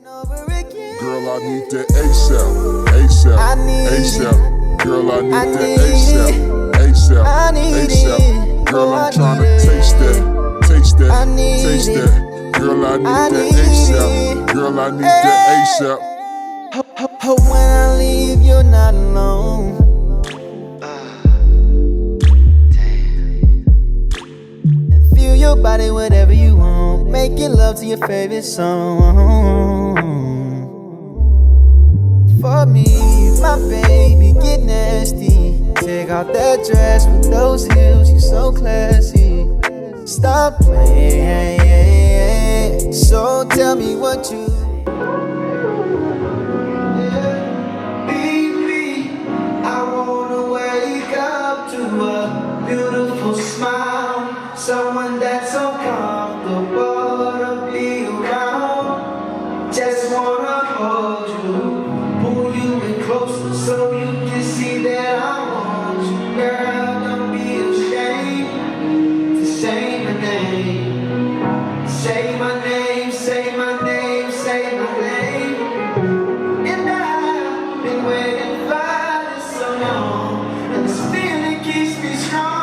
Girl, I need that ASAP, ASAP, ASAP. Girl, I need that ASAP, ASAP, ASAP. Girl, I'm tryna taste that, taste that, taste that. Girl, I need that ASAP. Girl, I need that ASAP. Hope when I leave, you're not alone. And feel your body whatever you want. Making love to your favorite song. For me, my baby, get nasty. Take off that dress with those heels, you so classy. Stop playing. So tell me what you. Beautiful smile, someone that's so comfortable to be around. Just wanna hold you, pull you in closer so you can see that I want you. Girl, don't be ashamed to say my name. Say my name, say my name, say my name. And I've been waiting for this so long, and this feeling keeps me strong.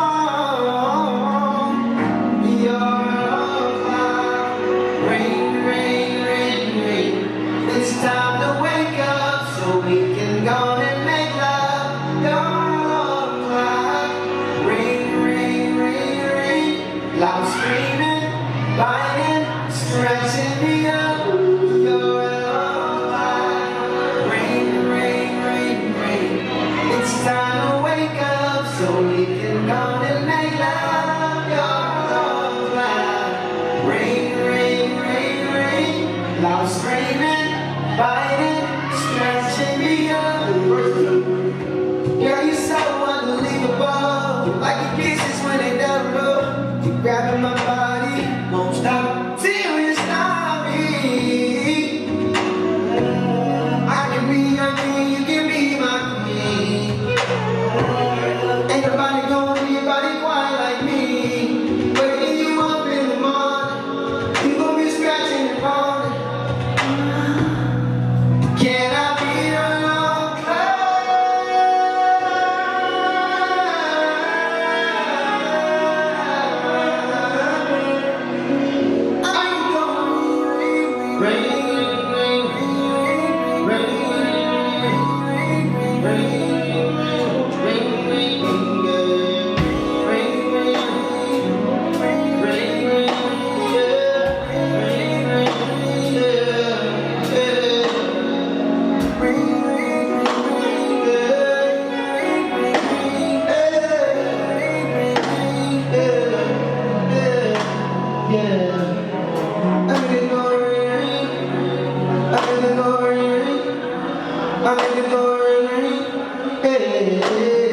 Time to wake up so we can go and make love. Your clock, ring, ring, ring, ring. Loud screaming, biting, stretching me up. Your clock, ring, ring, ring, ring. It's time to wake up so we can go and make love. Your clock, ring, ring, ring, ring. Loud screaming, biting, stretching me up. Girl, you're so unbelievable. Like your kisses when they down the road. You're grabbing my body, won't stop till you stop me. I can be your king, you can be my queen. Ain't nobody gonna be your body quite like me. Waking you up in the morning, you gon' be scratching and moaning. Can I be your love club? I'm gonna rain, I'm in the glory, hey.